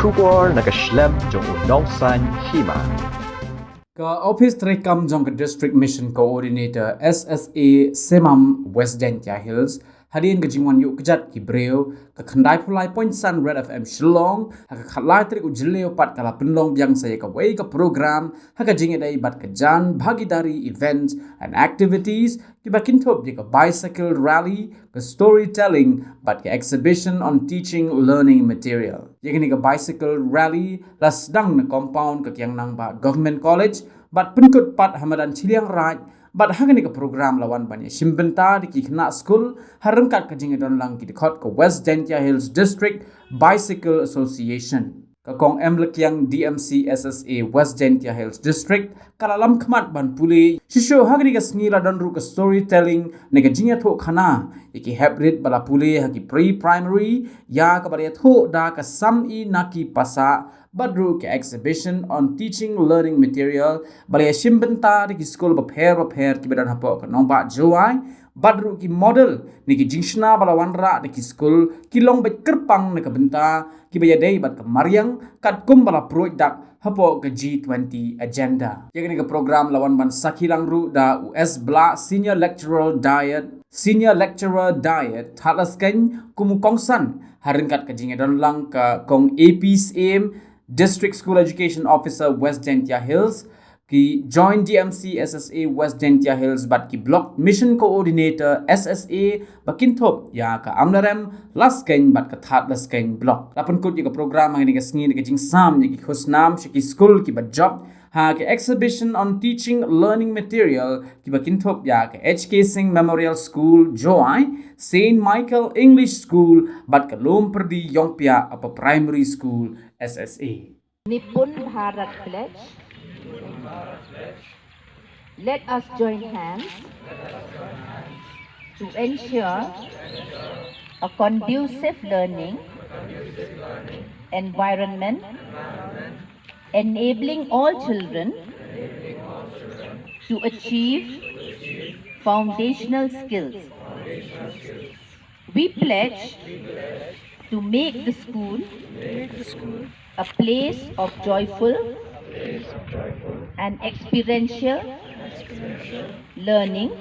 Shubor nakaslem jong unongsan Hima. Ka Office Trekam jong ka District Mission Coordinator SSA Semam West Dentia Hills hadin ka jingwan yu kejat ki breu ka khandai pulai point san Red FM Shillong ha ka khalai trik ujleo pat kala Pynlong biang saya ka wei ka program ha ka jing Ïadei bat ka jan Bhagidari events and activities ki bakintop di ka bicycle rally ka storytelling bat ka exhibition on teaching learning material yang ka bicycle rally las dang na compound ka kyang nang ba government college bat penkut pat hamadan chiliang raj bat hagani ka program lawan bani shimbenta di kina school harengkat ka jing don lang ki dikhot ka West Dentia Hills District Bicycle Association ka kong emlek yang Dmc-Ssa West Dentia Hills District kalalam khmat ban puli shisho hagani ka snila don ru ka storytelling nega jingya tho khana iki hybrid bala puli hagi pre-primary ya ka bari tho da ka sam I naki pasa badru ke exhibition on teaching learning material bali shimbenta di school bapher ki bedan hapo ka nomba joai badru ki model ni ki jingshna bala wanra di school ki long bet kerpang ne ka benta ki Ïadei bat ka maryang kat kum bala product hapo ke G20 agenda yang ni ka program lawan ban sakilang ru da US bla senior lecturer diet thalas kan kumukongsan haringkat ka jingedon lang ka kong AP's aim District School Education Officer West Dentia Hills ki join Dmc-Ssa West Dentia Hills bat ki block mission coordinator SSA bakintop ya ka amlarem lasken bat ka that lasken block lapun kut ka program ang ni ka sngi ni ka jing sam ni ki khusnam shi ki school ki ba job ha ka exhibition on teaching learning material ki bakintop ya ka HK Singh Memorial School joy Saint Michael English School bat ka lom perdi yongpia apa primary school SSA Nipun Bharat Pledge. Let us join hands to ensure a conducive learning environment, enabling all children to achieve foundational skills. We pledge to make the school a place of joyful and experiential learning.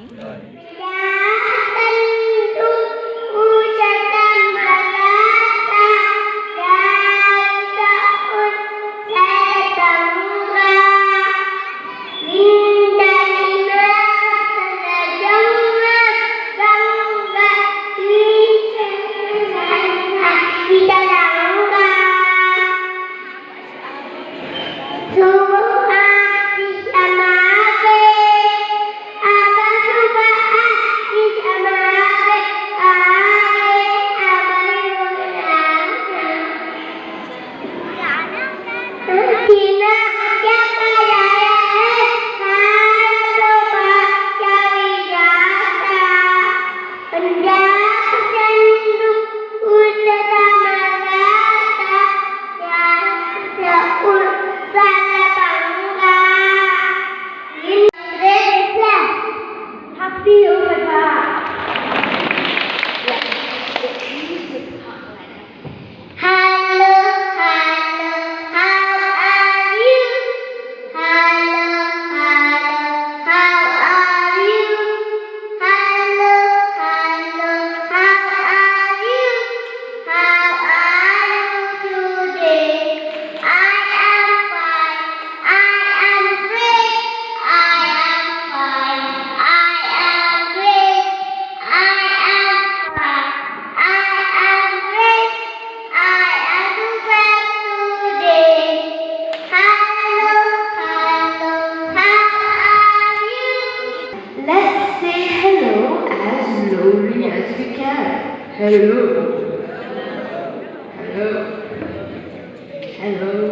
Hello.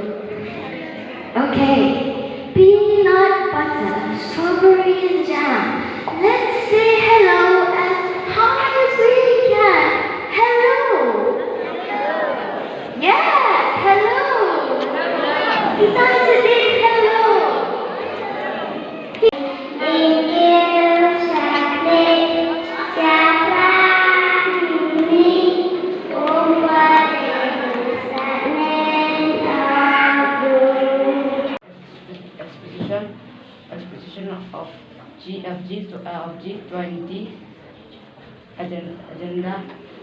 Okay. Peanut butter, strawberry and jam. Let's say hello as hard as we can. Hello. Yes, hello. Kita sedih hello. of G20 agenda.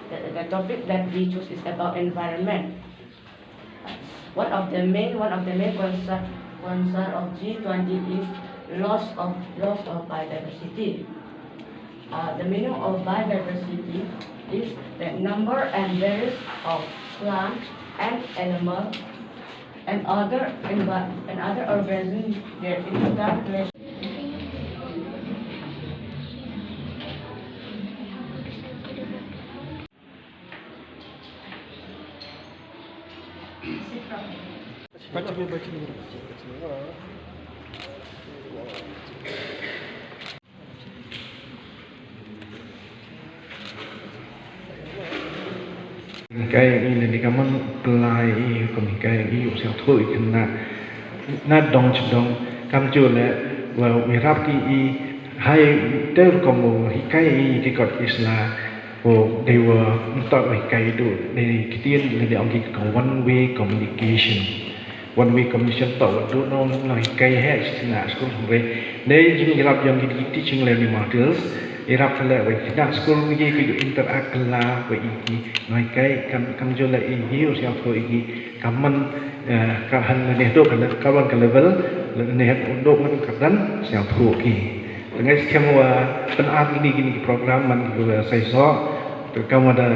The topic that we choose is about environment. One of the main concern of G20 is loss of biodiversity. The meaning of biodiversity is the number and varies of plants and animals and other organisms, their interrelation. Cái ini di kaman pelai kami cái iu siang thôi kena na dong chedong kam chu le wa we rap ki I hai ter komo hikai I ki kot isla o they were not hikai do they kitien le ong ki one way communication to do no no hikai he na school we nei jing rap yang ki teaching le ni materials irap le we kena school ni ki interact la we iki noi kai kam jo la I hiu siang thôi iki kaman ka han ne do kan kawan ka level ne hat undok man kadan siang thôi ki dengan semua penat ini gini program man sai so kamu ada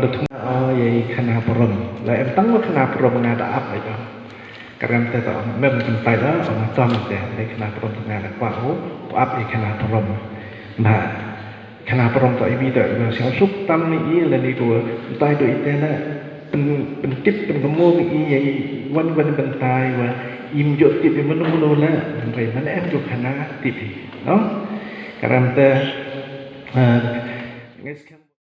thung ye khana prom la em tang ma khana prom ngada apa itu karena kita mem tempai dah orang tua kitaในkhana prom ngada kwa ho apa ye khana prom nah khana prom to ibi to siang suk tam ni I la ni tu tai do itena pen tip pen kemo I ye wan ben tai wa im jo tip men mulu la sampai mana em jo khana tip no karena kita